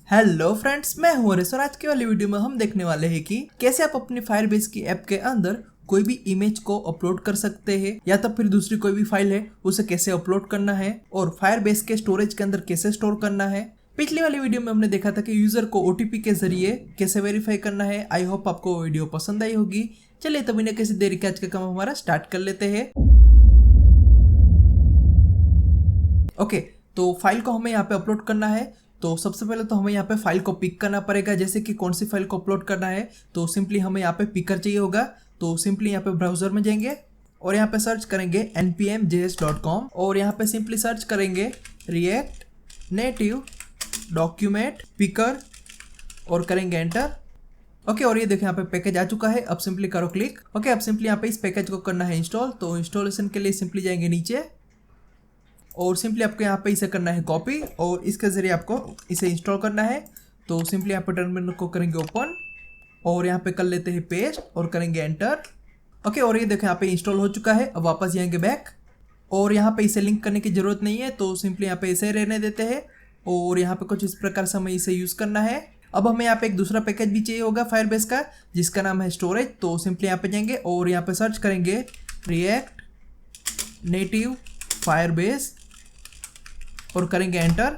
Hello friends, मैं हूं हरीश और आज की वाली वीडियो में हम देखने वाले हैं कि कैसे आप अपनी फायरबेस की ऐप के अंदर कोई भी इमेज को अपलोड कर सकते हैं या तो फिर दूसरी कोई भी फाइल है उसे कैसे अपलोड करना है और फायरबेस के स्टोरेज के अंदर कैसे स्टोर करना है। पिछली वाली वीडियो में हमने देखा था कि यूजर को ओटीपी के जरिए कैसे वेरीफाई करना है। आई होप आपको वीडियो पसंद आई होगी। चलिए तो बिना किसी देरी के आज का काम हमारा स्टार्ट कर लेते हैं। ओके, तो फाइल को हमें यहाँ पे अपलोड करना है। तो सबसे पहले तो हमें यहाँ पे फाइल को पिक करना पड़ेगा, जैसे कि कौन सी फाइल को अपलोड करना है। तो सिंपली हमें यहाँ पे पिकर चाहिए होगा। तो सिंपली यहाँ पे ब्राउजर में जाएंगे और यहाँ पे सर्च करेंगे npmjs.com और यहाँ पे सिंपली सर्च करेंगे रिएक्ट नेटिव डॉक्यूमेंट पिकर और करेंगे एंटर। ओके, और ये देखो यहाँ पे पैकेज आ चुका है। अब सिंपली करो क्लिक। ओके, अब सिंपली यहाँ पे इस पैकेज को करना है इंस्टॉल। तो इंस्टॉलेशन के लिए सिंपली जाएंगे नीचे और सिंपली आपको यहाँ पे इसे करना है कॉपी और इसके ज़रिए आपको इसे इंस्टॉल करना है। तो सिंपली यहाँ पे टर्मिनल को करेंगे ओपन और यहाँ पे कर लेते हैं पेस्ट और करेंगे एंटर। ओके, और ये देखो यहाँ पे इंस्टॉल हो चुका है। अब वापस जाएंगे बैक और यहाँ पे इसे लिंक करने की ज़रूरत नहीं है। तो सिंपली यहाँ पे इसे रहने देते हैं और यहाँ पे कुछ इस प्रकार से हमें इसे यूज़ करना है। अब हमें यहाँ पे एक दूसरा पैकेज भी चाहिए होगा फायरबेस का, जिसका नाम है स्टोरेज। तो सिंपली यहाँ पे जाएंगे और यहाँ पे सर्च करेंगे रिएक्ट नेटिव फायरबेस और करेंगे एंटर।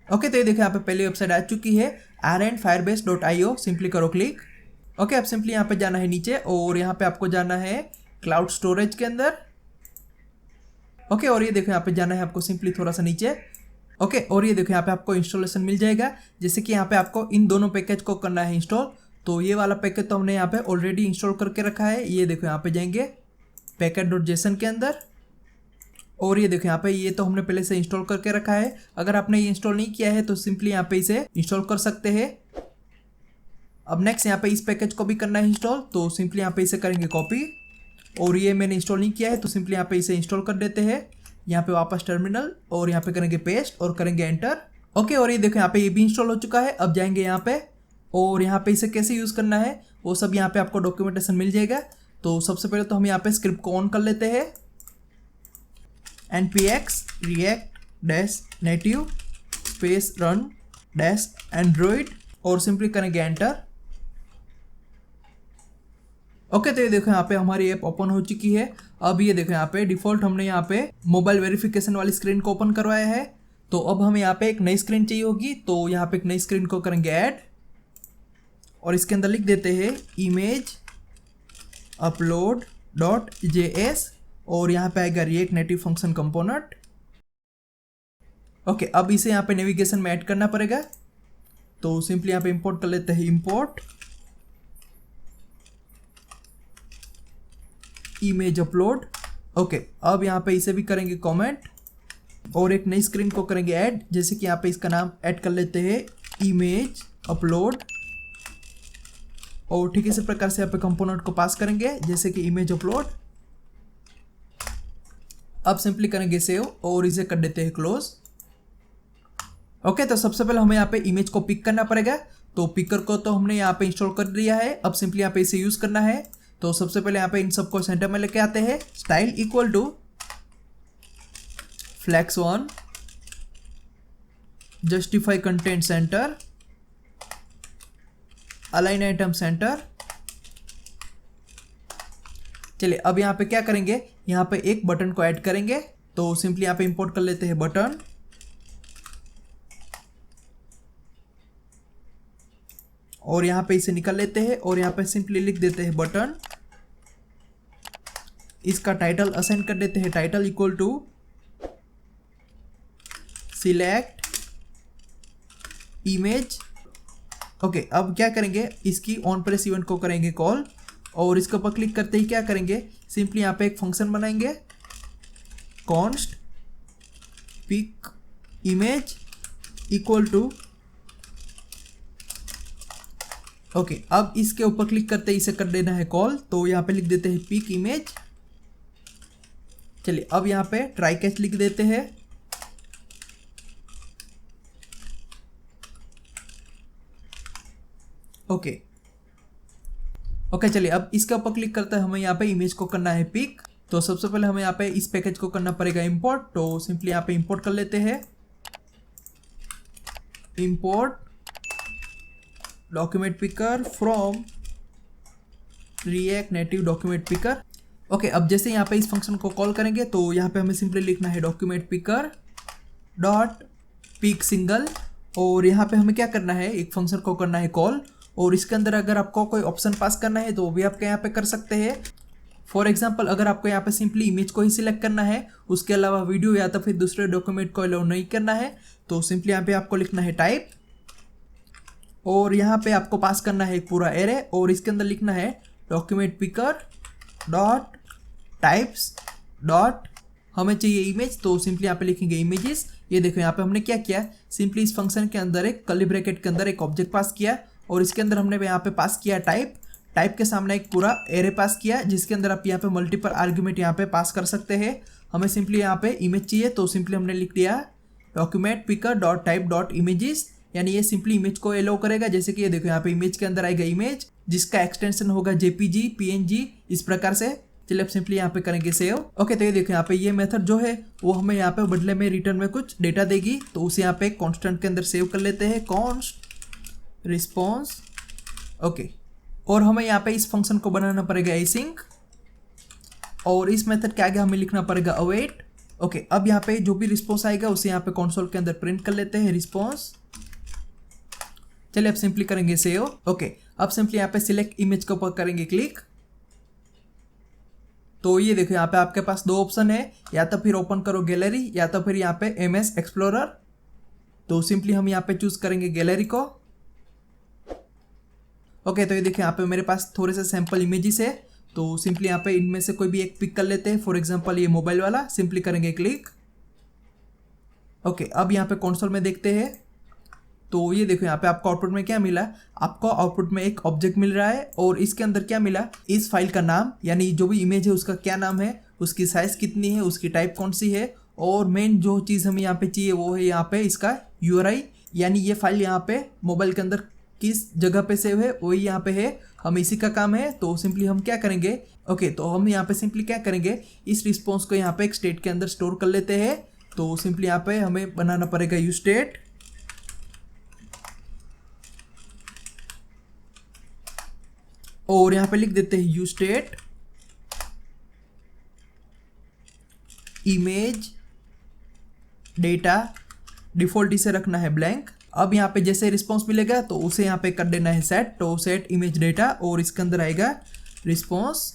ओके, तो ये देखो यहाँ पे पहली वेबसाइट आ चुकी है rnfirebase.io। सिंपली करो क्लिक। ओके, अब सिंपली यहाँ पे जाना है नीचे और यहाँ पे आपको जाना है क्लाउड स्टोरेज के अंदर। ओके, और ये देखो यहाँ पे जाना है आपको सिंपली थोड़ा सा नीचे। ओके, और ये देखो यहाँ पे आपको इंस्टॉलेशन मिल जाएगा, जैसे कि यहाँ पे आपको इन दोनों पैकेज को करना है इंस्टॉल। तो ये वाला पैकेज तो हमने यहाँ पे ऑलरेडी इंस्टॉल करके रखा है। ये देखो यहाँ पे जाएंगे package.json के अंदर और ये देखो यहाँ पे ये तो हमने पहले से इंस्टॉल करके रखा है। अगर आपने ये इंस्टॉल नहीं किया है तो सिंपली यहाँ पे इसे इंस्टॉल कर सकते हैं। अब नेक्स्ट यहाँ पे इस पैकेज को भी करना है इंस्टॉल। तो सिंपली यहाँ पे इसे करेंगे कॉपी और ये मैंने इंस्टॉल नहीं किया है तो सिंपली यहाँ पे इसे इंस्टॉल कर देते हैं। यहाँ पे वापस टर्मिनल और यहाँ पे करेंगे पेस्ट और करेंगे एंटर। ओके, और ये देखो यहाँ पे ये भी इंस्टॉल हो चुका है। अब जाएंगे यहाँ पे और यहाँ पे इसे कैसे यूज़ करना है वो सब यहाँ पे आपको डॉक्यूमेंटेशन मिल जाएगा। तो सबसे पहले तो हम यहाँ पे स्क्रिप्ट को ऑन कर लेते हैं। npx react native space run android और सिंपली करेंगे एंटर। ओके, तो ये देखो यहाँ पे हमारी ऐप ओपन हो चुकी है। अब ये देखो यहाँ पे डिफॉल्ट हमने यहाँ पे मोबाइल वेरिफिकेशन वाली स्क्रीन को ओपन करवाया है। तो अब हमें यहाँ पे एक नई स्क्रीन चाहिए होगी। तो यहाँ पे एक नई स्क्रीन को करेंगे ऐड और इसके अंदर लिख देते हैं इमेज अपलोड .js और यहाँ पे आएगा react native function component. Okay, अब इसे यहाँ पे नेविगेशन में ऐड करना पड़ेगा। तो सिंपली यहाँ पे इंपोर्ट कर लेते हैं इंपोर्ट इमेज अपलोड। ओके, अब यहाँ पे इसे भी करेंगे कमेंट और एक नई स्क्रीन को करेंगे ऐड, जैसे कि यहाँ पे इसका नाम ऐड कर लेते हैं इमेज अपलोड और ठीक इसी प्रकार से यहाँ पे कंपोनेंट को पास करेंगे जैसे कि इमेज अपलोड। अब सिंपली करेंगे सेव और इसे कर देते हैं क्लोज। ओके, तो सबसे पहले हमें यहाँ पे इमेज को पिक करना पड़ेगा। तो पिकर को तो हमने यहाँ पे इंस्टॉल कर दिया है। अब सिंपली यहाँ पे इसे यूज करना है। तो सबसे पहले यहाँ पे इन सबको सेंटर में लेके आते हैं। Style equal to flex 1 justify content center align item center. चलिए, अब यहाँ पे क्या करेंगे, यहाँ पे एक बटन को ऐड करेंगे। तो सिंपली यहाँ पे इंपोर्ट कर लेते हैं बटन और यहाँ पे इसे निकाल लेते हैं और यहाँ पे सिंपली लिख देते हैं बटन। इसका टाइटल असाइन कर देते हैं title equal to select image. Okay, अब क्या करेंगे, इसकी ऑन प्रेस इवेंट को करेंगे कॉल और इसके ऊपर क्लिक करते ही क्या करेंगे, सिंपली यहाँ पे एक फंक्शन बनाएंगे const pick image equal to. Okay, अब इसके ऊपर क्लिक करते ही इसे कर देना है कॉल। तो यहाँ पे लिख देते हैं पिक इमेज। चलिए, अब यहाँ पे ट्राई कैच लिख देते हैं। ओके, चलिए, अब इसके ऊपर क्लिक करते हैं हमें यहाँ पे इमेज को करना है पिक। तो सबसे पहले हमें यहाँ पे इस पैकेज को करना पड़ेगा इंपोर्ट। तो सिंपली यहाँ पे इंपोर्ट कर लेते हैं import document picker from react native document picker. Okay, अब जैसे यहाँ पे इस फंक्शन को कॉल करेंगे तो यहाँ पे हमें सिंपली लिखना है document picker dot pick single, और यहाँ पे हमें क्या करना है, एक फंक्शन को करना है कॉल, और इसके अंदर अगर आपको कोई ऑप्शन पास करना है तो वो भी आपके यहाँ पे कर सकते हैं। फॉर एग्जाम्पल अगर आपको यहाँ पे सिंपली इमेज को ही सिलेक्ट करना है, उसके अलावा वीडियो या तो फिर दूसरे डॉक्यूमेंट को अलाउ नहीं करना है, तो सिंपली यहाँ पे आपको लिखना है टाइप, और यहाँ पे आपको पास करना है एक पूरा एरे, और इसके अंदर लिखना है document picker dot types dot हमें चाहिए इमेज, तो सिंपली यहाँ पे लिखेंगे इमेजेस। ये देखो यहाँ पे हमने क्या किया, सिंपली इस फंक्शन के अंदर एक कर्ली ब्रैकेट के अंदर एक ऑब्जेक्ट पास किया, और इसके अंदर हमने यहाँ पे पास किया टाइप, टाइप के सामने एक पूरा एरे पास किया, जिसके अंदर आप यहाँ पे मल्टीपल आर्ग्यूमेंट यहाँ पे पास कर सकते हैं। हमें सिंपली यहाँ पे इमेज चाहिए, तो सिंपली हमने लिख दिया document picker dot type dot images, यानी ये सिंपली इमेज को एलो करेगा। जैसे कि ये देखो यहाँ पे इमेज के अंदर आएगा इमेज, जिसका एक्सटेंशन होगा जेपीजी, पीएनजी, इस प्रकार से। चलिए अब सिंपली यहाँ पे करेंगे सेव। ओके, तो ये देखो यहाँ पे ये मेथड जो है वो हमें यहाँ पे बदले में रिटर्न में कुछ डेटा देगी, तो उसे यहाँ पे कांस्टेंट के अंदर सेव कर लेते हैं, कॉन्स्ट रिस्पॉन्स। ओके, और हमें यहाँ पे इस फंक्शन को बनाना पड़ेगा एसिंक, और इस मेथड के आगे हमें लिखना पड़ेगा अवेट। ओके, अब यहाँ पे जो भी रिस्पॉन्स आएगा उसे यहाँ पे कंसोल के अंदर प्रिंट कर लेते हैं रिस्पॉन्स। चलिए अब सिंपली करेंगे सेव। ओके, अब सिंपली यहाँ पे सिलेक्ट इमेज के ऊपर करेंगे क्लिक, तो ये देखो यहाँ पे आपके पास दो ऑप्शन है, या तो फिर ओपन करो गैलरी या तो फिर यहाँ पे एमएस एक्सप्लोरर, तो सिंपली हम यहाँ पे चूज करेंगे गैलरी को। ओके, तो ये देखिए यहाँ पे मेरे पास थोड़े से सैंपल इमेजेस है, तो सिंपली यहाँ पे इनमें से कोई भी एक पिक कर लेते हैं। फॉर एग्जांपल ये मोबाइल वाला, सिंपली करेंगे क्लिक। ओके, अब यहाँ पे कंसोल में देखते हैं, तो ये देखो यहाँ पे आपको आउटपुट में क्या मिला, आपको आउटपुट में एक ऑब्जेक्ट मिल रहा है, और इसके अंदर क्या मिला, इस फाइल का नाम, यानी जो भी इमेज है उसका क्या नाम है, उसकी साइज कितनी है, उसकी टाइप कौन सी है, और मेन जो चीज़ हमें यहाँ पे चाहिए वो है यहाँ पे इसका यूआरआई, यानी ये फाइल यहाँ पे मोबाइल के अंदर किस जगह पे सेव है वही यहाँ पे है, हम इसी का काम है। तो सिंपली हम क्या करेंगे, ओके, तो हम यहाँ पे सिंपली क्या करेंगे, इस रिस्पॉन्स को यहाँ पे एक स्टेट के अंदर स्टोर कर लेते हैं। तो सिंपली यहाँ पे हमें बनाना पड़ेगा यू स्टेट, और यहाँ पे लिख देते हैं you state image data, default इसे रखना है ब्लैंक। अब यहाँ पे जैसे रिस्पॉन्स मिलेगा तो उसे यहाँ पे कर देना है सेट, तो सेट इमेज डेटा, और इसके अंदर आएगा रिस्पॉन्स।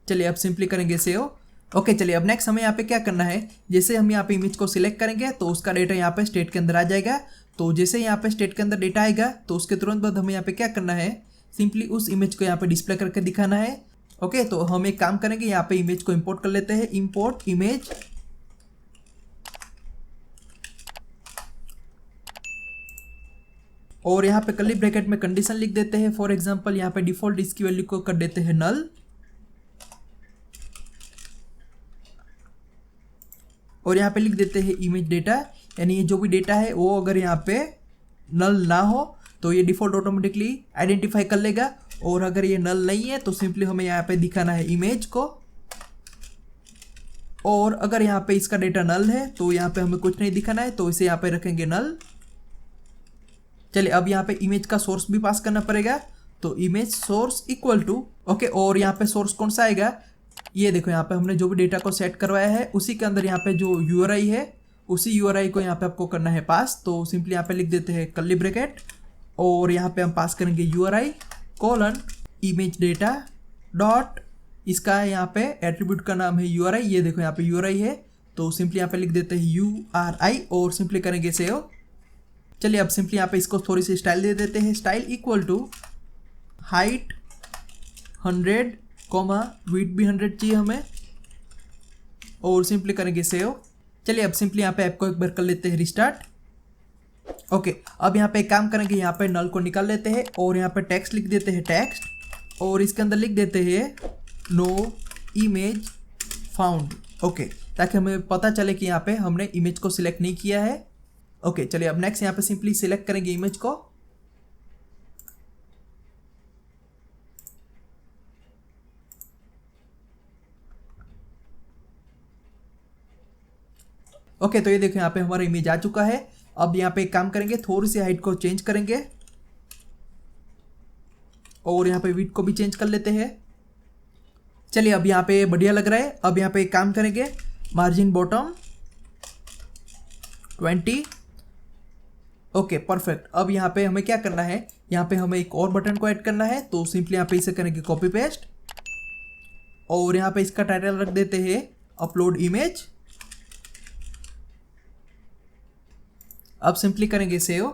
चलिए अब सिंपली करेंगे सेव। ओके, चलिए अब नेक्स्ट हमें यहाँ पे क्या करना है, जैसे हम यहाँ पे इमेज को सिलेक्ट करेंगे तो उसका डेटा यहाँ पे स्टेट के अंदर आ जाएगा। तो जैसे यहाँ पे स्टेट के अंदर डेटा आएगा तो उसके तुरंत बाद हमें यहाँ पे क्या करना है, सिंपली उस इमेज को यहाँ पे डिस्प्ले करके दिखाना है। ओके, तो हम एक काम करेंगे, यहाँ पे इमेज को इंपोर्ट कर लेते हैं, इंपोर्ट इमेज, और यहाँ पे कर्ली ब्रैकेट में कंडीशन लिख देते हैं। फॉर एग्जांपल यहाँ पे डिफॉल्ट इसकी वैल्यू को कर देते हैं नल, और यहाँ पे लिख देते हैं इमेज डेटा, यानी ये जो भी डेटा है वो अगर यहाँ पे नल ना हो तो ये डिफॉल्ट ऑटोमेटिकली आइडेंटिफाई कर लेगा, और अगर ये नल नहीं है तो सिंपली हमें यहाँ पे दिखाना है इमेज को, और अगर यहाँ पे इसका डेटा नल है तो यहाँ पे हमें कुछ नहीं दिखाना है, तो इसे यहाँ पे रखेंगे नल। चलिए अब यहाँ पे इमेज का सोर्स भी पास करना पड़ेगा, तो image source equal to, okay, और यहाँ पे सोर्स कौन सा आएगा, ये देखो यहाँ पे हमने जो भी डेटा को सेट करवाया है उसी के अंदर यहाँ पे जो यूआरआई है उसी यूआरआई को यहाँ पे आपको करना है पास। तो सिंपली यहाँ पे लिख देते हैं कर्ली ब्रैकेट, और यहाँ पे हम पास करेंगे URI colon image data dot, इसका यहाँ पे एट्रीब्यूट का नाम है यूआरआई, ये देखो यहाँ पे यूआरआई है, तो सिंपली यहाँ पे लिख देते हैं यूआरआई, और सिंपली करेंगे सेव। चलिए अब सिंपली यहाँ पे इसको थोड़ी सी स्टाइल दे देते हैं, style equal to height 100, width भी 100 चाहिए हमें, और सिंपली करेंगे सेव। चलिए अब सिंपली यहाँ पे ऐप को एक बार कर लेते हैं रिस्टार्ट। ओके, अब यहाँ पे एक काम करेंगे, यहाँ पे नल को निकाल लेते हैं, और यहाँ पे टेक्स्ट लिख देते हैं टेक्स्ट, और इसके अंदर लिख देते हैं नो इमेज फाउंड। ओके, ताकि हमें पता चले कि यहाँ पे हमने इमेज को सिलेक्ट नहीं किया है। ओके, चलिए अब नेक्स्ट यहाँ पे सिंपली सिलेक्ट करेंगे इमेज को, ओके, तो ये देखो यहाँ पे हमारा इमेज आ चुका है। अब यहाँ पे एक काम करेंगे, थोड़ी सी हाइट को चेंज करेंगे और यहाँ पे विड्थ को भी चेंज कर लेते हैं। चलिए अब यहाँ पे बढ़िया लग रहा है। अब यहाँ पे एक काम करेंगे, मार्जिन बॉटम 20। Okay perfect. अब यहाँ पे हमें क्या करना है, यहाँ पे हमें एक और बटन को ऐड करना है। तो सिंपली यहाँ पे इसे करेंगे कॉपी पेस्ट और यहाँ पे इसका टाइटल रख देते हैं अपलोड इमेज। अब सिंपली करेंगे सेव।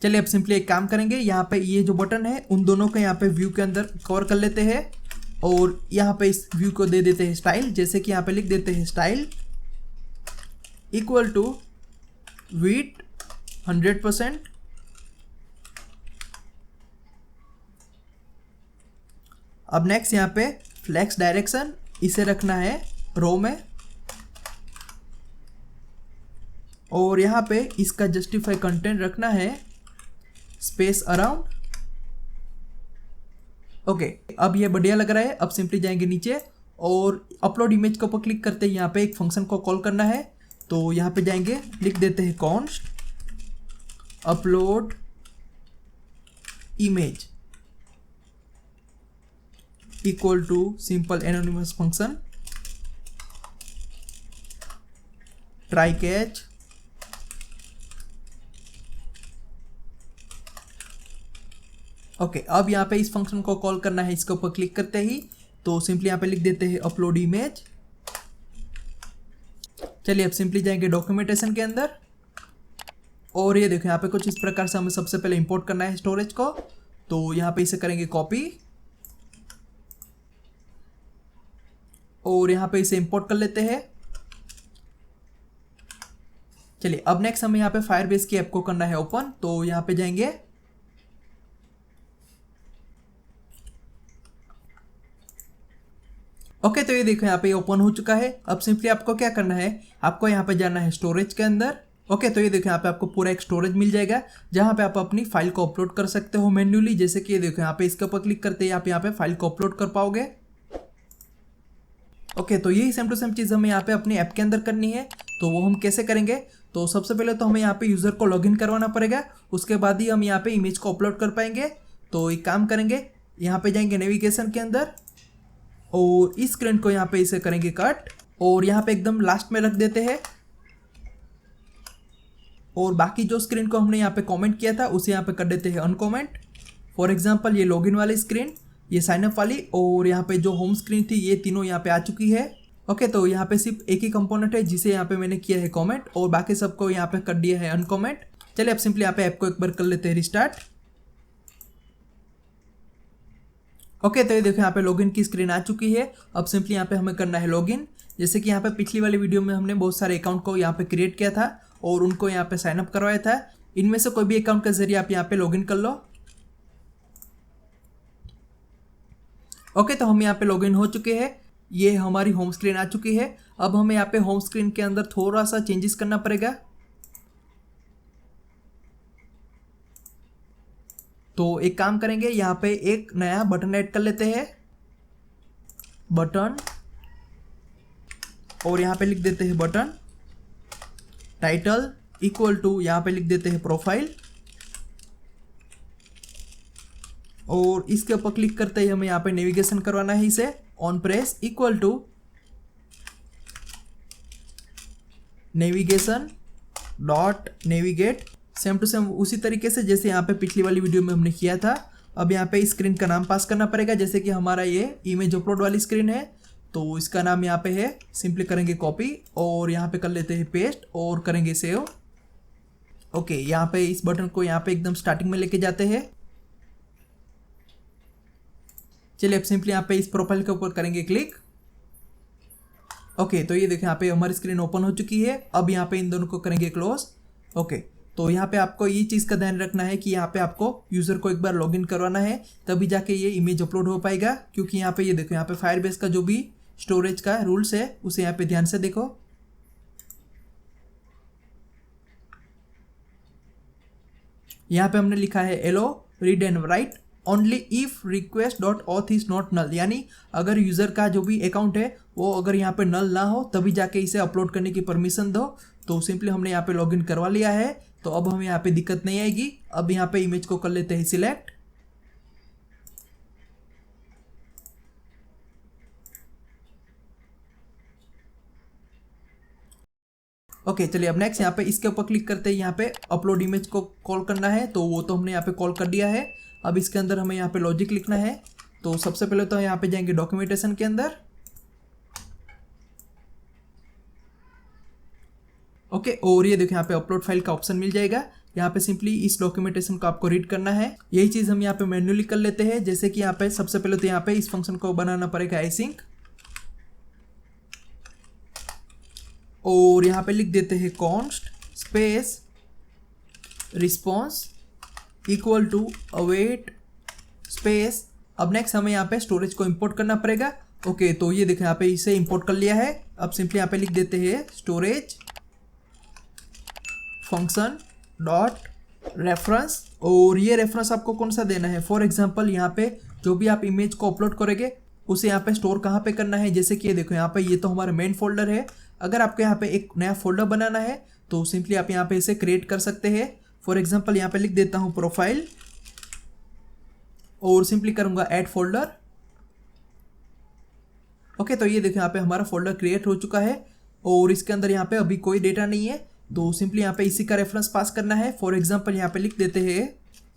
चलिए अब सिंपली एक काम करेंगे, यहाँ पे ये जो बटन है उन दोनों को यहाँ पे व्यू के अंदर कवर कर लेते हैं और यहाँ पे इस व्यू को दे देते हैं स्टाइल। जैसे कि यहाँ पे लिख देते हैं स्टाइल इक्वल टू विड्थ 100%। अब नेक्स्ट यहाँ पे फ्लेक्स डायरेक्शन इसे रखना है रो में और यहाँ पे इसका जस्टिफाई कंटेंट रखना है स्पेस अराउंड। ओके अब ये बढ़िया लग रहा है। अब सिंपली जाएंगे नीचे और अपलोड इमेज के ऊपर क्लिक करते हैं यहाँ पे एक फंक्शन को कॉल करना है। तो यहाँ पे जाएंगे, लिख देते हैं const upload image equal to simple anonymous function try catch. Okay अब यहाँ पे इस फंक्शन को कॉल करना है, इसके ऊपर क्लिक करते ही तो सिंपली यहाँ पे लिख देते हैं अपलोड इमेज। चलिए अब सिंपली जाएंगे डॉक्यूमेंटेशन के अंदर और ये देखो यहाँ पे कुछ इस प्रकार से हमें सबसे पहले इंपोर्ट करना है स्टोरेज को। तो यहाँ पे इसे करेंगे कॉपी और यहाँ पे इसे इंपोर्ट कर लेते हैं। चलिए अब नेक्स्ट हमें यहाँ पे फायरबेस की ऐप को करना है ओपन। तो यहाँ पे जाएंगे, ओके तो ये देखो यहाँ पे ओपन हो चुका है। अब सिंपली आपको क्या करना है, आपको यहाँ पे जाना है स्टोरेज के अंदर। ओके तो ये देखो यहाँ पे आपको पूरा एक स्टोरेज मिल जाएगा जहाँ पे आप अपनी फाइल को अपलोड कर सकते हो मैन्युअली। जैसे कि ये देखो यहाँ पे इसके ऊपर क्लिक करते ही आप यहाँ पे फाइल को अपलोड कर पाओगे। ओके तो यही सेम टू सेम चीज़ हमें यहाँ पे अपनी ऐप के अंदर करनी है। तो वो हम कैसे करेंगे, तो सबसे पहले तो हमें यहाँ पे यूज़र को लॉगिन करवाना पड़ेगा, उसके बाद ही हम यहाँ पे इमेज को अपलोड कर पाएंगे। तो एक काम करेंगे, यहाँ पे जाएंगे नेविगेशन के अंदर और इस स्क्रीन को यहाँ पे इसे करेंगे कट और यहाँ पे एकदम लास्ट में रख देते हैं और बाकी जो स्क्रीन को हमने यहाँ पे कमेंट किया था उसे यहाँ पे कर देते हैं अनकमेंट। फॉर एग्जांपल ये लॉगिन वाली स्क्रीन, ये साइनअप वाली और यहाँ पे जो होम स्क्रीन थी, ये तीनों यहाँ पे आ चुकी है। ओके तो यहाँ पे सिर्फ एक ही कंपोनेंट है जिसे यहाँ पे मैंने किया है कमेंट और बाकी सबको यहाँ पे कर दिया है अनकमेंट। चलिए अब सिंपली यहाँ पे ऐप को एक बार कर लेते हैं रिस्टार्ट। ओके तो ये देखो यहाँ पे लॉगिन की स्क्रीन आ चुकी है। अब सिंपली यहाँ पे हमें करना है लॉगिन। जैसे कि यहाँ पे पिछली वाली वीडियो में हमने बहुत सारे अकाउंट को यहाँ पे क्रिएट किया था और उनको यहाँ पे साइनअप करवाया था। इनमें से कोई भी अकाउंट के जरिए आप यहाँ पे लॉगिन कर लो। ओके तो हम यहाँ पे लॉगिन हो चुके हैं, ये हमारी होम स्क्रीन आ चुकी है। अब हमें यहाँ पे होम स्क्रीन के अंदर थोड़ा सा चेंजेस करना पड़ेगा। तो एक काम करेंगे, यहाँ पे एक नया बटन ऐड कर लेते हैं, बटन, और यहाँ पे लिख देते हैं बटन टाइटल इक्वल टू, यहाँ पे लिख देते हैं प्रोफाइल और इसके ऊपर क्लिक करते ही हमें यहाँ पे नेविगेशन करवाना है इसे on press equal to navigation dot navigate. Same to same उसी तरीके से जैसे यहाँ पे पिछली वाली वीडियो में हमने किया था। अब यहाँ पे स्क्रीन का नाम पास करना पड़ेगा। जैसे कि हमारा ये इमेज अपलोड वाली स्क्रीन है तो इसका नाम यहाँ पे है, सिंपली करेंगे कॉपी और यहाँ पे कर लेते हैं पेस्ट और करेंगे सेव। ओके यहाँ पे इस बटन को यहाँ पे एकदम स्टार्टिंग में लेके जाते हैं। चलिए अब सिंपली यहाँ पे इस प्रोफाइल के ऊपर करेंगे क्लिक। ओके तो ये देखिए यहाँ पे हमारी स्क्रीन ओपन हो चुकी है। अब यहाँ पे इन दोनों को करेंगे क्लोज। ओके तो यहाँ पे आपको ये चीज़ का ध्यान रखना है कि यहाँ पे आपको यूज़र को एक बार लॉगिन करवाना है, तभी जाके ये इमेज अपलोड हो पाएगा। क्योंकि यहाँ पे ये देखो यहाँ पे फायरबेस का जो भी स्टोरेज का रूल्स है उसे यहाँ पे ध्यान से देखो। यहाँ पे हमने लिखा है allow read and write only if request dot auth is not null, यानी अगर यूज़र का जो भी अकाउंट है वो अगर यहाँ पे नल ना हो तभी जाके इसे अपलोड करने की परमिशन दो। तो सिंपली हमने यहाँ पे लॉगिन करवा लिया है। तो अब हमें यहाँ पे दिक्कत नहीं आएगी। अब यहाँ पे इमेज को कर लेते हैं सिलेक्ट। ओके चलिए अब नेक्स्ट यहाँ पे इसके ऊपर क्लिक करते हैं। यहाँ पे अपलोड इमेज को कॉल करना है, तो वो तो हमने यहाँ पे कॉल कर दिया है। अब इसके अंदर हमें यहाँ पे लॉजिक लिखना है। तो सबसे पहले तो यहाँ पे जाएंगे डॉक्यूमेंटेशन के अंदर। ओके और ये देखो यहाँ पे अपलोड फाइल का ऑप्शन मिल जाएगा। यहाँ पे सिंपली इस डॉक्यूमेंटेशन को आपको रीड करना है। यही चीज़ हम यहाँ पे मैन्युअली कर लेते हैं। जैसे कि यहाँ पे सबसे पहले तो यहाँ पे इस फंक्शन को बनाना पड़ेगा async, और यहाँ पे लिख देते हैं const space response equal to await space. अब नेक्स्ट हमें यहाँ पे स्टोरेज को इंपोर्ट करना पड़ेगा। ओके तो ये देखो यहाँ पे इसे इंपोर्ट कर लिया है। अब सिंपली यहाँ पे लिख देते हैं स्टोरेज फंक्शन डॉट रेफरेंस, और ये रेफरेंस आपको कौन सा देना है। फॉर एग्जांपल यहाँ पे जो भी आप इमेज को अपलोड करोगे उसे यहाँ पे स्टोर कहाँ पे करना है। जैसे कि ये देखो यहाँ पे ये तो हमारा मेन फोल्डर है। अगर आपको यहाँ पे एक नया फोल्डर बनाना है तो सिंपली आप यहाँ पे इसे क्रिएट कर सकते हैं। फॉर एग्जांपल यहाँ पे लिख देता हूँ प्रोफाइल, और सिंपली करूँगा ऐड फोल्डर। ओके तो ये देखो यहाँ पे हमारा फोल्डर क्रिएट हो चुका है, और इसके अंदर यहाँ पे अभी कोई डेटा नहीं है। तो सिंपली यहाँ पे इसी का रेफरेंस पास करना है। फॉर एग्जांपल यहाँ पे लिख देते हैं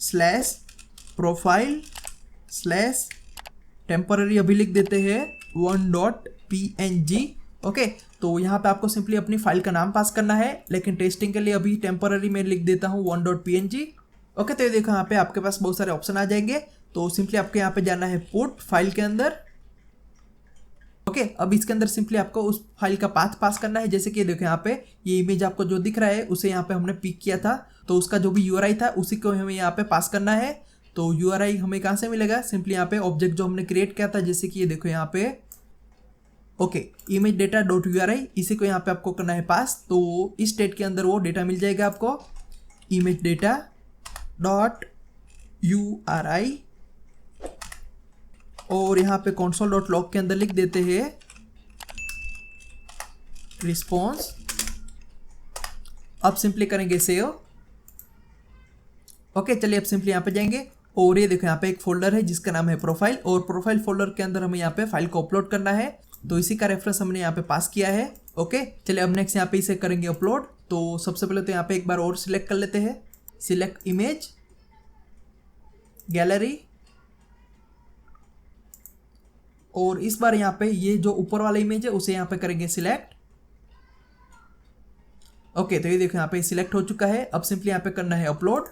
स्लैश प्रोफाइल स्लैश टेम्पररी, अभी लिख देते हैं 1.png। ओके तो यहाँ पे आपको सिंपली अपनी फाइल का नाम पास करना है, लेकिन टेस्टिंग के लिए अभी टेम्पररी में लिख देता हूँ 1.png। ओके तो ये देखो यहाँ पे आपके पास बहुत सारे ऑप्शन आ जाएंगे। तो सिंपली आपको यहाँ पे जाना है पुट फाइल के अंदर। ओके अब इसके अंदर सिंपली आपको उस फाइल का पाथ पास करना है। जैसे कि देखो यहाँ पे ये इमेज आपको जो दिख रहा है उसे यहाँ पे हमने पिक किया था, तो उसका जो भी यूआरआई था उसी को हमें यहाँ पे पास करना है। तो यूआरआई हमें कहाँ से मिलेगा, सिंपली यहाँ पे ऑब्जेक्ट जो हमने क्रिएट किया था, जैसे कि ये देखो यहाँ पे okay image data dot URI, इसी को यहाँ पे आपको करना है पास। तो इस स्टेट के अंदर वो डेटा मिल जाएगा आपको, इमेज डेटा डॉट यूआरआई, और यहाँ पे console डॉट लॉग के अंदर लिख देते हैं रिस्पॉन्स। अब सिंपली करेंगे सेव। ओके चलिए अब सिंपली यहाँ पे जाएंगे, और ये देखो यहाँ पे एक फोल्डर है जिसका नाम है प्रोफाइल, और प्रोफाइल फोल्डर के अंदर हमें यहाँ पे फाइल को अपलोड करना है। तो इसी का रेफरेंस हमने यहाँ पे पास किया है। ओके चलिए अब नेक्स्ट यहाँ पे इसे करेंगे अपलोड। तो सबसे पहले तो यहाँ पे एक बार और सिलेक्ट कर लेते हैं, सिलेक्ट इमेज गैलरी, और इस बार यहाँ पे ये जो ऊपर वाला इमेज है उसे यहाँ पे करेंगे सिलेक्ट। ओके तो ये देखो यहाँ पे सिलेक्ट हो चुका है। अब सिंपली यहाँ पे करना है अपलोड।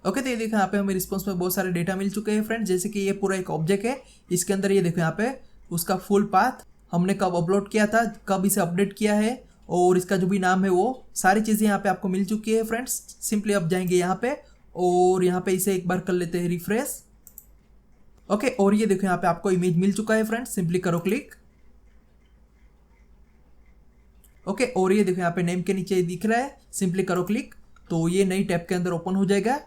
ओके तो ये देखो यहाँ पे हमें रिस्पॉन्स में बहुत सारे डेटा मिल चुके हैं फ्रेंड्स। जैसे कि ये पूरा एक ऑब्जेक्ट है, इसके अंदर ये देखो यहाँ पे उसका फुल पाथ, हमने कब अपलोड किया था, कब इसे अपडेट किया है, और इसका जो भी नाम है वो सारी चीज़ें यहाँ पे आपको मिल चुकी है फ्रेंड्स। सिंपली अब जाएंगे यहाँ पे, और यहाँ पे इसे एक बार कर लेते हैं रिफ्रेश। ओके और ये देखो यहाँ पे आपको इमेज मिल चुका है फ्रेंड्स, सिंपली करो क्लिक। ओके और ये देखो यहाँ पे नेम के नीचे दिख रहा है, सिंपली करो क्लिक, तो ये नई टैब के अंदर ओपन हो जाएगा,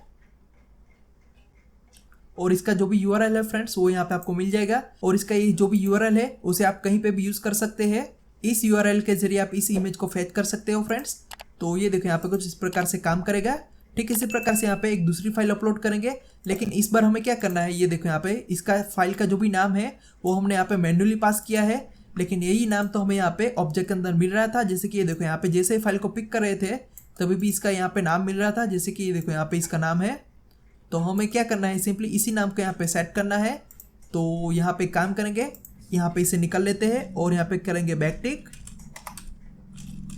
और इसका जो भी यूआरएल है फ्रेंड्स वो यहाँ पे आपको मिल जाएगा। और इसका ये जो भी यूआरएल है उसे आप कहीं पे भी यूज़ कर सकते हैं। इस यूआरएल के जरिए आप इस इमेज को फेच कर सकते हो फ्रेंड्स। तो ये देखो यहाँ पे कुछ इस प्रकार से काम करेगा। ठीक इसी प्रकार से यहाँ पे एक दूसरी फाइल अपलोड करेंगे, लेकिन इस बार हमें क्या करना है, ये देखो यहाँ पे इसका फाइल का जो भी नाम है वो हमने यहाँ पे मैन्युअली पास किया है, लेकिन यही नाम तो हमें यहाँ पे ऑब्जेक्ट के अंदर मिल रहा था। जैसे कि ये देखो यहाँ पे जैसे ही फाइल को पिक कर रहे थे तभी भी इसका यहाँ पे नाम मिल रहा था, जैसे कि ये देखो यहाँ पे इसका नाम है। तो हमें क्या करना है, सिंपली इसी नाम को यहाँ पे सेट करना है। तो यहाँ पे काम करेंगे, यहाँ पे इसे निकाल लेते हैं और यहाँ पे करेंगे बैकटिक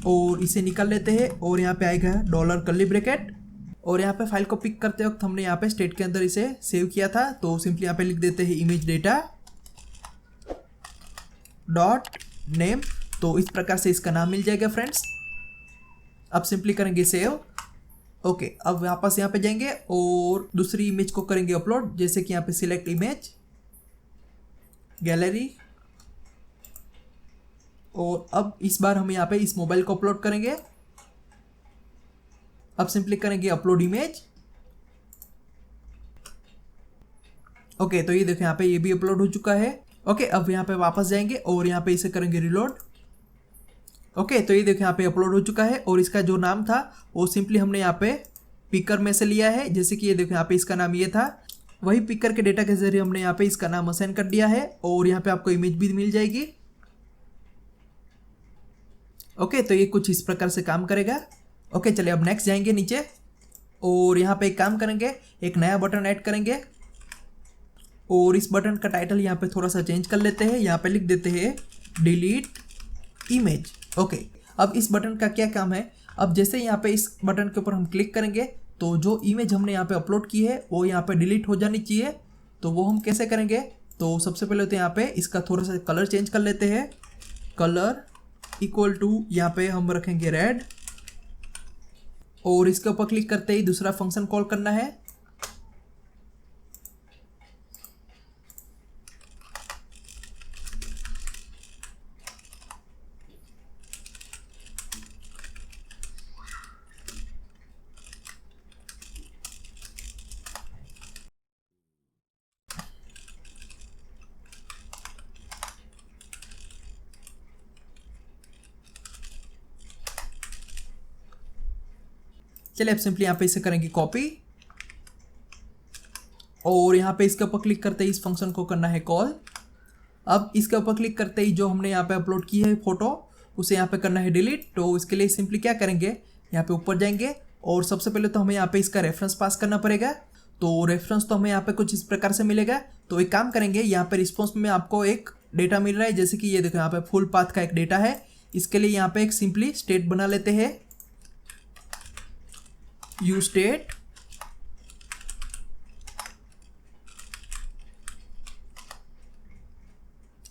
और इसे निकाल लेते हैं, और यहाँ पे आएगा डॉलर कर्ली ब्रैकेट, और यहाँ पे फाइल को पिक करते वक्त हमने यहाँ पे स्टेट के अंदर इसे सेव किया था। तो सिंपली यहाँ पे लिख देते हैं इमेज डेटा डॉट नेम। तो इस प्रकार से इसका नाम मिल जाएगा फ्रेंड्स। अब सिंपली करेंगे सेव। ओके अब वापस यहाँ पे जाएंगे और दूसरी इमेज को करेंगे अपलोड, जैसे कि यहाँ पे सिलेक्ट इमेज गैलरी, और अब इस बार हम यहाँ पे इस मोबाइल को अपलोड करेंगे। अब सिंपली करेंगे अपलोड इमेज। ओके तो ये देखो यहाँ पे ये भी अपलोड हो चुका है। ओके अब यहाँ पे वापस जाएंगे और यहाँ पे इसे करेंगे रिलोड। ओके, तो ये देखो यहाँ पे अपलोड हो चुका है और इसका जो नाम था वो सिंपली हमने यहाँ पे पिकर में से लिया है। जैसे कि ये देखो यहाँ पे इसका नाम ये था, वही पिकर के डेटा के जरिए हमने यहाँ पे इसका नाम असाइन कर दिया है और यहाँ पे आपको इमेज भी मिल जाएगी। ओके, तो ये कुछ इस प्रकार से काम करेगा। ओके, चलिए अब नेक्स्ट जाएंगे नीचे और यहाँ पे एक काम करेंगे, एक नया बटन ऐड करेंगे और इस बटन का टाइटल यहाँ पे थोड़ा सा चेंज कर लेते हैं। यहाँ पे लिख देते हैं डिलीट इमेज। ओके, अब इस बटन का क्या काम है, अब जैसे यहाँ पे इस बटन के ऊपर हम क्लिक करेंगे तो जो इमेज हमने यहाँ पे अपलोड की है वो यहाँ पे डिलीट हो जानी चाहिए। तो वो हम कैसे करेंगे, तो सबसे पहले तो यहाँ पे इसका थोड़ा सा कलर चेंज कर लेते हैं। कलर इक्वल टू यहाँ पे हम रखेंगे रेड और इसके ऊपर क्लिक करते ही दूसरा फंक्शन कॉल करना है। चलिए अब सिंपली यहाँ पे इसे करेंगे कॉपी और यहाँ पे इसके ऊपर क्लिक करते ही इस फंक्शन को करना है कॉल। अब इसके ऊपर क्लिक करते ही जो हमने यहाँ पे अपलोड की है फोटो उसे यहाँ पे करना है डिलीट। तो इसके लिए सिंपली क्या करेंगे, यहाँ पे ऊपर जाएंगे और सबसे पहले तो हमें यहाँ पे इसका रेफरेंस पास करना पड़ेगा। तो रेफरेंस तो हमें यहाँ पे कुछ इस प्रकार से मिलेगा। तो एक काम करेंगे, यहाँ पे रिस्पॉन्स में आपको एक डेटा मिल रहा है, जैसे कि ये देखो यहाँ पे फुल पाथ का एक डेटा है। इसके लिए यहाँ पे एक सिंपली स्टेट बना लेते हैं, यू स्टेट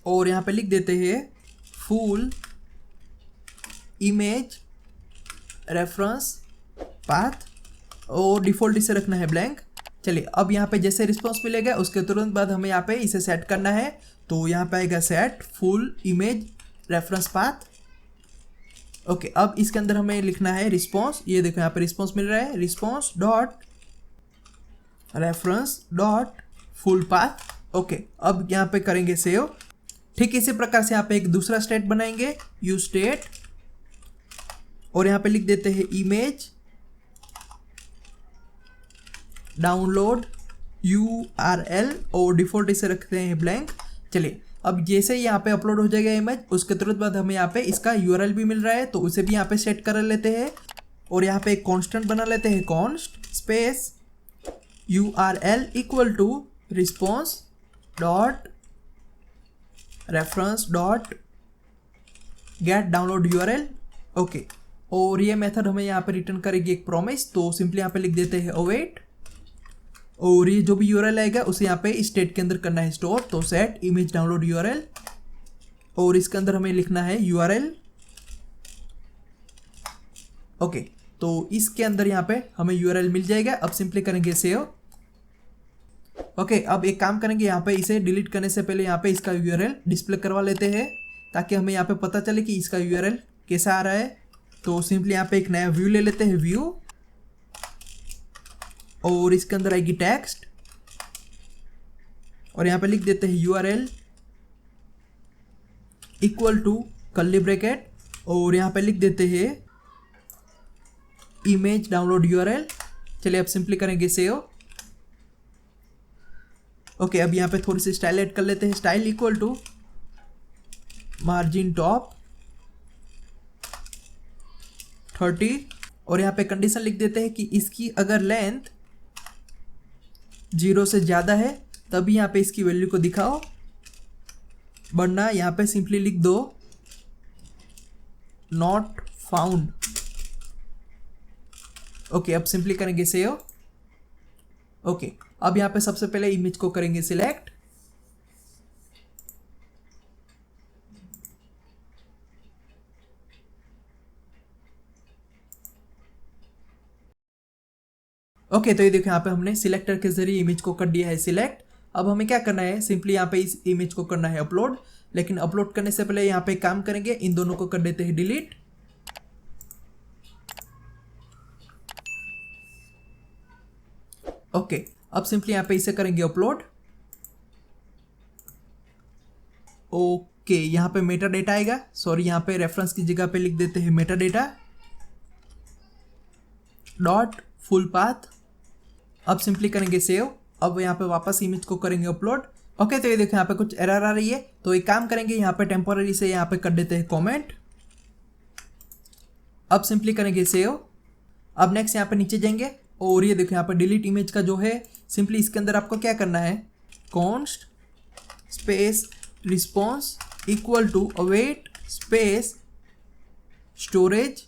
और यहाँ पे लिख देते हैं फुल इमेज रेफरेंस पाथ और डिफ़ॉल्ट इसे रखना है ब्लैंक। चलिए अब यहाँ पे जैसे रिस्पॉन्स मिलेगा उसके तुरंत बाद हमें यहाँ पे इसे सेट करना है। तो यहाँ पे आएगा set full image reference path. Okay, अब इसके अंदर हमें लिखना है रिस्पॉन्स। ये देखो यहाँ पे रिस्पॉन्स मिल रहा है, response dot reference dot full path. Okay, अब यहाँ पे करेंगे सेव। ठीक इसी प्रकार से यहाँ पे एक दूसरा स्टेट बनाएंगे, यू स्टेट और यहाँ पे लिख देते हैं इमेज डाउनलोड URL और डिफ़ॉल्ट इसे रखते हैं ब्लैंक। चलिए अब जैसे ही यहाँ पे अपलोड हो जाएगा इमेज उसके तुरंत बाद हमें यहाँ पे इसका URL भी मिल रहा है, तो उसे भी यहाँ पे सेट कर लेते हैं और यहाँ पे एक कांस्टेंट बना लेते हैं, const space URL equal to response dot reference dot get download URL। Okay, और ये मेथड हमें यहाँ पे रिटर्न करेगी एक प्रॉमिस। तो सिंपली यहाँ पे लिख देते हैं अवेट और ये जो भी URL आएगा उसे यहाँ पे स्टेट के अंदर करना है स्टोर। तो सेट इमेज डाउनलोड URL और इसके अंदर हमें लिखना है URL। ओके, तो इसके अंदर यहाँ पे हमें URL मिल जाएगा। अब सिंपली करेंगे सेव। ओके, अब एक काम करेंगे, यहाँ पे इसे डिलीट करने से पहले यहाँ पे इसका URL डिस्प्ले करवा लेते हैं ताकि हमें यहाँ पे पता चले कि इसका URL कैसा आ रहा है। तो सिंपली यहाँ पे एक नया व्यू ले लेते हैं, व्यू और इसके अंदर आएगी टेक्स्ट और यहाँ पे लिख देते हैं URL equal to curly bracket और यहाँ पे लिख देते हैं इमेज डाउनलोड URL। चलिए अब सिंपली करेंगे सेव। ओके, अब यहाँ पे थोड़ी सी स्टाइल ऐड कर लेते हैं, style equal to margin top 30 और यहाँ पे कंडीशन लिख देते हैं कि इसकी अगर लेंथ 0 से ज़्यादा है तभी यहाँ पे इसकी वैल्यू को दिखाओ, वरना यहाँ पे सिंपली लिख दो नॉट फाउंड। ओके, अब सिंपली करेंगे सेव। ओके, अब यहाँ पे सबसे पहले इमेज को करेंगे सिलेक्ट ओके, तो ये देखो यहाँ पे हमने सिलेक्टर के जरिए इमेज को कर दिया है सिलेक्ट। अब हमें क्या करना है, सिंपली यहाँ पे इस इमेज को करना है अपलोड। लेकिन अपलोड करने से पहले यहाँ पे काम करेंगे, इन दोनों को कर देते हैं डिलीट। ओके, अब सिंपली यहाँ पे इसे करेंगे अपलोड। ओके, कि यहाँ पे मेटा डेटा आएगा, सॉरी यहाँ पे रेफरेंस की जगह पे लिख देते हैं Meta data dot full path. अब सिंपली करेंगे सेव। अब यहाँ पे वापस इमेज को करेंगे अपलोड। ओके, तो ये देखो यहाँ पे कुछ एरर आ रही है, तो एक काम करेंगे यहाँ पे टेम्पोररी से यहाँ पे कर देते हैं कमेंट। अब सिंपली करेंगे सेव। अब नेक्स्ट यहाँ पे नीचे जाएंगे और ये देखो यहाँ पे डिलीट इमेज का जो है, सिंपली इसके अंदर आपको क्या करना है, const space response equal to await space storage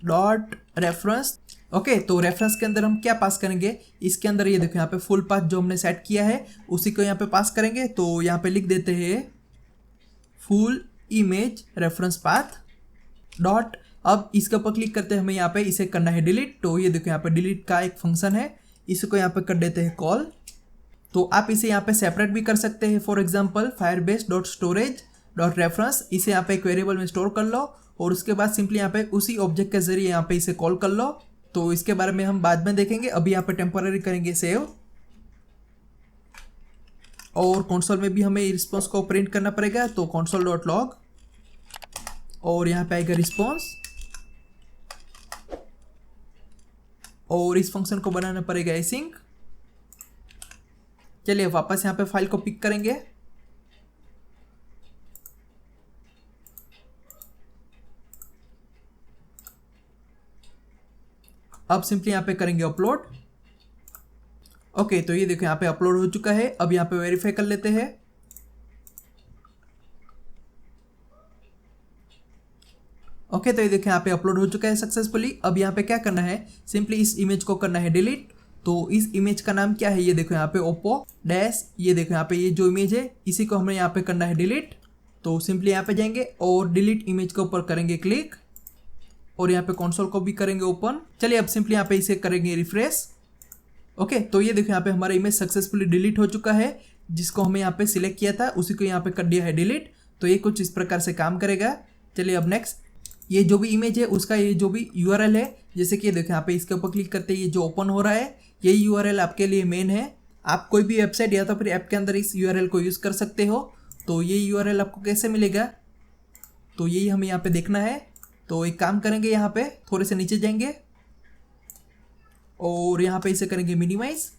dot reference. Okay, तो रेफरेंस के अंदर हम क्या पास करेंगे, इसके अंदर ये देखो यहाँ पे फुल पाथ जो हमने सेट किया है उसी को यहाँ पे पास करेंगे। तो यहाँ पे लिख देते हैं full image reference path dot. अब इसके ऊपर क्लिक करते हैं, हमें यहाँ पे इसे करना है डिलीट। तो ये देखो यहाँ पे डिलीट का एक फंक्शन है, इसको यहाँ पे कर देते हैं कॉल। तो आप इसे यहाँ पे सेपरेट भी कर सकते हैं, for example Firebase dot storage dot reference, इसे यहाँ पे एक वेरिएबल में स्टोर कर लो और उसके बाद सिंपली यहाँ पे उसी ऑब्जेक्ट के जरिए यहाँ पे इसे कॉल कर लो। तो इसके बारे में हम बाद में देखेंगे, अभी यहाँ पे टेम्पोररी करेंगे सेव। और कंसोल में भी हमें रिस्पॉन्स को प्रिंट करना पड़ेगा, तो कंसोल डॉट लॉग और यहाँ पे आएगा रिस्पॉन्स और इस फंक्शन को बनाना पड़ेगा एसिंक। चलिए वापस यहाँ पे फाइल को पिक करेंगे। अब सिंपली यहाँ पे करेंगे अपलोड। ओके, तो ये देखो यहाँ पे अपलोड हो चुका है। अब यहाँ पे वेरीफाई कर लेते हैं। ओके, तो ये देखो यहाँ पे अपलोड हो चुका है सक्सेसफुली। अब यहाँ पे क्या करना है, सिंपली इस इमेज को करना है डिलीट। तो इस इमेज का नाम क्या है, ये देखो यहाँ पे ओप्पो डैश, ये देखो यहाँ पे ये जो इमेज है इसी को हमें यहाँ पे करना है डिलीट। तो सिंपली यहाँ पे जाएंगे और डिलीट इमेज के ऊपर करेंगे क्लिक और यहाँ पे कंसोल को भी करेंगे ओपन। चलिए अब सिंपली यहाँ पे इसे करेंगे रिफ्रेश। ओके, तो ये देखो यहाँ पे हमारा इमेज सक्सेसफुली डिलीट हो चुका है, जिसको हमें यहाँ पे सिलेक्ट किया था उसी को यहाँ पे कर दिया है डिलीट। तो ये कुछ इस प्रकार से काम करेगा। चलिए अब नेक्स्ट, ये जो भी इमेज है उसका ये जो भी यूआरएल है, जैसे कि ये देखो यहाँ पे इसके ऊपर क्लिक करते ये जो ओपन हो रहा है ये यूआरएल आपके लिए मेन है। आप कोई भी वेबसाइट या तो फिर ऐप के अंदर इस यूआरएल को यूज़ कर सकते हो। तो ये यूआरएल आपको कैसे मिलेगा, तो यही हमें यहाँ पे देखना है। तो एक काम करेंगे, यहाँ पे थोड़े से नीचे जाएंगे और यहाँ पे इसे करेंगे मिनिमाइज।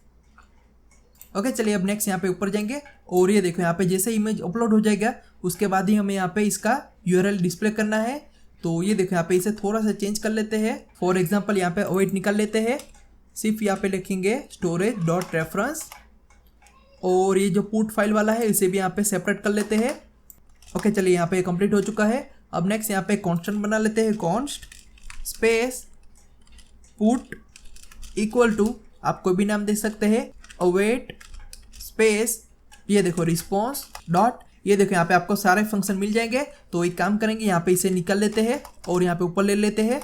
ओके, चलिए अब नेक्स्ट यहाँ पे ऊपर जाएंगे और ये देखो यहाँ पे जैसे इमेज अपलोड हो जाएगा उसके बाद ही हमें यहाँ पे इसका यूआरएल डिस्प्ले करना है। तो ये देखो यहाँ पे इसे थोड़ा सा चेंज कर लेते हैं, फॉर एग्जांपल यहाँ पे अवॉइड निकाल लेते हैं, सिर्फ यहाँ पे लिखेंगे स्टोरेज डॉट रेफरेंस और ये जो पुट फाइल वाला है इसे भी यहाँ पे सेपरेट कर लेते हैं। ओके, चलिए यहाँ पे कंप्लीट हो चुका है। अब नेक्स्ट यहाँ पे कांस्टेंट बना लेते हैं, const space put equal to, आप कोई भी नाम दे सकते हैं, अवेट स्पेस ये देखो रिस्पॉन्स डॉट। ये देखो यहाँ पे आपको सारे फंक्शन मिल जाएंगे। तो एक काम करेंगे, यहाँ पे इसे निकाल लेते हैं और यहाँ पे ऊपर ले लेते हैं।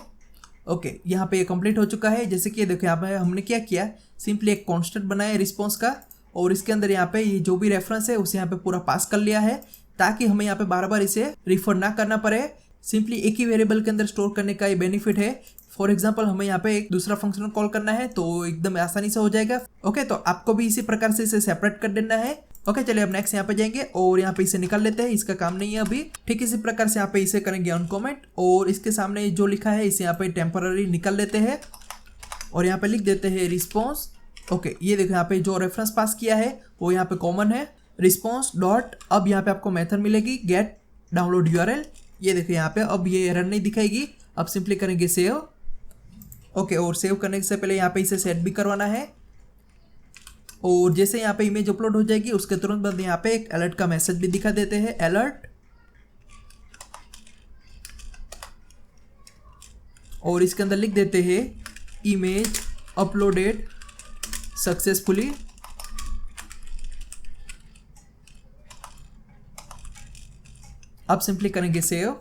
ओके, यहाँ पे ये कंप्लीट हो चुका है। जैसे कि ये देखो यहाँ पे हमने क्या किया, सिंपली एक कांस्टेंट बनाया रिस्पॉन्स का और इसके अंदर यहाँ पे ये जो भी रेफरेंस है उसे यहाँ पे पूरा पास कर लिया है, ताकि हमें यहाँ पे बार बार इसे रिफर ना करना पड़े। सिंपली एक ही वेरिएबल के अंदर स्टोर करने का ये बेनिफिट है। फॉर एग्जाम्पल हमें यहाँ पे एक दूसरा फंक्शन कॉल करना है तो एकदम आसानी से हो जाएगा। ओके, तो आपको भी इसी प्रकार से इसे सेपरेट कर देना है। ओके, चलिए अब नेक्स्ट यहाँ पे जाएंगे और यहाँ पे इसे निकाल लेते हैं, इसका काम नहीं है अभी। ठीक इसी प्रकार से यहाँ पे इसे करेंगे अनकॉमेंट और इसके सामने जो लिखा है इसे यहाँ पे टेम्पररी निकाल लेते हैं और यहाँ पे लिख देते हैं रिस्पॉन्स। ओके, ये देखो यहाँ पे जो रेफरेंस पास किया है वो यहाँ पे कॉमन है, रिस्पॉन्स डॉट। अब यहाँ पे आपको मेथड मिलेगी गेट डाउनलोड यूआरएल। ये देखो यहाँ पे अब ये एरर नहीं दिखाएगी। अब सिंपली करेंगे सेव। ओके, और सेव करने से पहले यहाँ पे इसे सेट भी करवाना है और जैसे यहाँ पे इमेज अपलोड हो जाएगी उसके तुरंत बाद यहाँ पे एक अलर्ट का मैसेज भी दिखा देते हैं, अलर्ट। और इसके अंदर लिख देते हैं इमेज अपलोडेड सक्सेसफुली। अब सिंपली करेंगे सेव।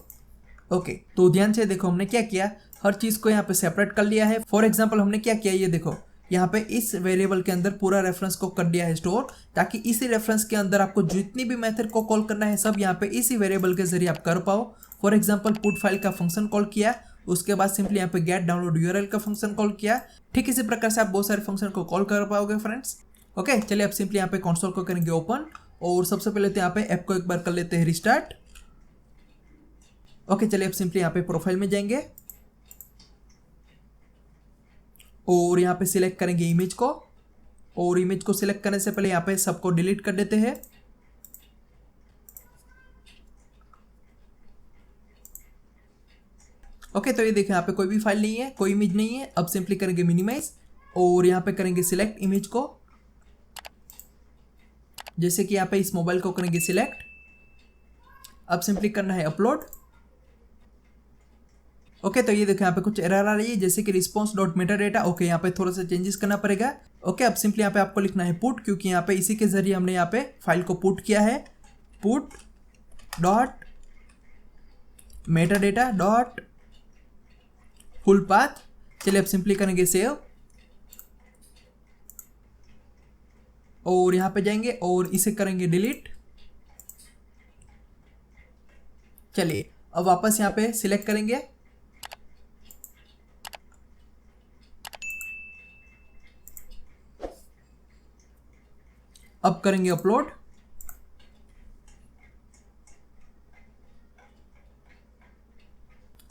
ओके, तो ध्यान से देखो हमने क्या किया, हर चीज को यहाँ पे सेपरेट कर लिया है। फॉर एग्जांपल हमने क्या किया, ये देखो यहाँ पे इस वेरिएबल के अंदर पूरा रेफरेंस को कर दिया है स्टोर, ताकि इसी रेफरेंस के अंदर आपको जितनी भी मेथड को कॉल करना है सब यहाँ पे इसी वेरिएबल के जरिए आप कर पाओ। फॉर एग्जांपल पुट फाइल का फंक्शन कॉल किया, उसके बाद सिंपली यहाँ पे गेट डाउनलोड यूआरएल का फंक्शन कॉल किया। ठीक इसी प्रकार से आप बहुत सारे फंक्शन को कॉल कर पाओगे फ्रेंड्स। ओके चलिए अब सिंपली यहाँ पे कंसोल को करेंगे ओपन और सबसे पहले तो यहाँ पे ऐप को एक बार कर लेते हैं रिस्टार्ट। ओके चलिए अब सिंपली यहाँ पे प्रोफाइल में जाएंगे और यहाँ पे सिलेक्ट करेंगे इमेज को और इमेज को सिलेक्ट करने से पहले यहाँ पे सबको डिलीट कर देते हैं। ओके तो ये देखें यहाँ पे कोई भी फाइल नहीं है, कोई इमेज नहीं है। अब सिंपली करेंगे मिनिमाइज और यहाँ पे करेंगे सिलेक्ट इमेज को, जैसे कि यहाँ पे इस मोबाइल को करेंगे सिलेक्ट। अब सिंपली करना है अपलोड। ओके तो ये देखो यहाँ पे कुछ एरर आ रही है जैसे कि response dot Meta data. Okay यहाँ पे थोड़ा सा चेंजेस करना पड़ेगा। ओके अब सिंपली यहाँ पे आपको लिखना है पुट, क्योंकि यहाँ पे इसी के जरिए हमने यहाँ पे फाइल को पुट किया है। Put dot Meta data dot full path. चलिए अब सिंपली करेंगे सेव और यहाँ पे जाएंगे और इसे करेंगे डिलीट। चलिए अब वापस यहाँ पे सिलेक्ट करेंगे अब करेंगे अपलोड।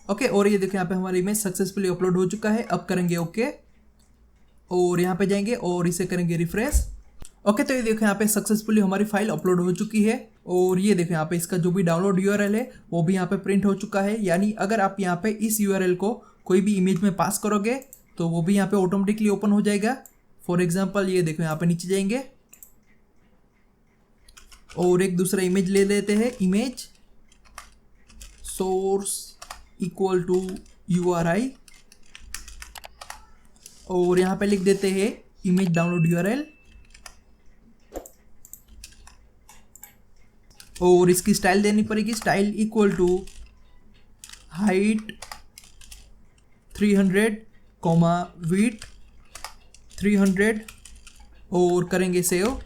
ओके और ये देखो यहाँ पे हमारी इमेज सक्सेसफुली अपलोड हो चुका है। अब करेंगे ओके और यहाँ पे जाएंगे और इसे करेंगे रिफ्रेश। ओके तो ये देखो यहाँ पे सक्सेसफुली हमारी फाइल अपलोड हो चुकी है और ये देखो यहाँ पे इसका जो भी डाउनलोड यूआरएल है वो भी यहाँ पे प्रिंट हो चुका है। यानी अगर आप यहाँ पे इस यूआरएल को कोई भी इमेज में पास करोगे तो वो भी यहाँ पे ऑटोमेटिकली ओपन हो जाएगा। फॉर एग्जाम्पल ये देखो यहाँ पे नीचे जाएंगे और एक दूसरा इमेज ले लेते हैं। Image source equal to URI और यहाँ पे लिख देते हैं इमेज डाउनलोड यूआरएल और इसकी स्टाइल देनी पड़ेगी। Style equal to height 300 width 300 और करेंगे सेव।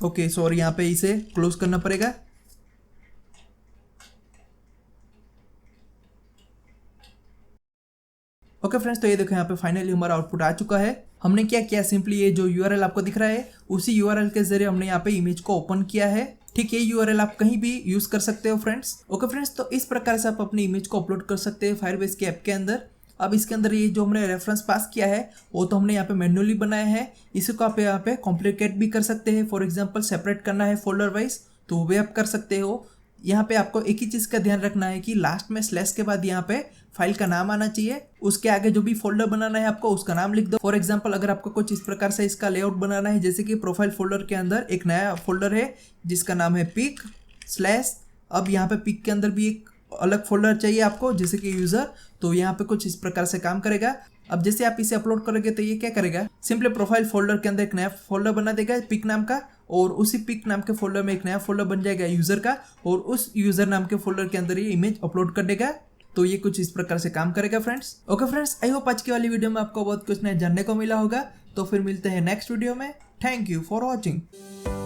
ओके सॉरी यहाँ पे इसे क्लोज करना पड़ेगा। ओके फ्रेंड्स तो ये देखो यहाँ पे फाइनली हमारा आउटपुट आ चुका है। हमने क्या किया, सिंपली ये जो यूआरएल आपको दिख रहा है उसी यूआरएल के जरिए हमने यहाँ पे इमेज को ओपन किया है। ठीक है, यूआरएल आप कहीं भी यूज कर सकते हो फ्रेंड्स। ओके फ्रेंड्स तो इस प्रकार से आप अपनी इमेज को अपलोड कर सकते हैं फायरबेस के ऐप के अंदर। अब इसके अंदर ये जो हमने रेफरेंस पास किया है वो तो हमने यहाँ पे मैन्युअली बनाया है, इसी को आप यहाँ पे कॉम्प्लिकेट भी कर सकते हैं। फॉर एग्जांपल सेपरेट करना है फोल्डर वाइज तो वो भी आप कर सकते हो। यहाँ पे आपको एक ही चीज़ का ध्यान रखना है कि लास्ट में स्लैश के बाद यहाँ पे फाइल का नाम आना चाहिए, उसके आगे जो भी फोल्डर बनाना है आपको उसका नाम लिख दो। फॉर एग्जांपल अगर आपको कुछ इस प्रकार से इसका लेआउट बनाना है, जैसे कि प्रोफाइल फोल्डर के अंदर एक नया फोल्डर है जिसका नाम है पिक स्लैश। अब यहाँ पे पिक के अंदर भी एक अलग फोल्डर चाहिए आपको जैसे कि यूजर, तो यहाँ पे कुछ इस प्रकार से काम करेगा। अब जैसे आप इसे अपलोड करोगे तो ये क्या करेगा, सिंपली प्रोफाइल फोल्डर के अंदर एक नया फोल्डर बना देगा पिक नाम का, और उसी पिक नाम के फोल्डर में एक नया फोल्डर बन जाएगा यूजर का, और उस यूजर नाम के फोल्डर के अंदर ये इमेज अपलोड कर देगा। तो ये कुछ इस प्रकार से काम करेगा friends. Okay friends, I hope आज की वाली वीडियो में आपको बहुत कुछ नया जानने को मिला होगा। तो फिर मिलते हैं नेक्स्ट वीडियो में। Thank you for watching.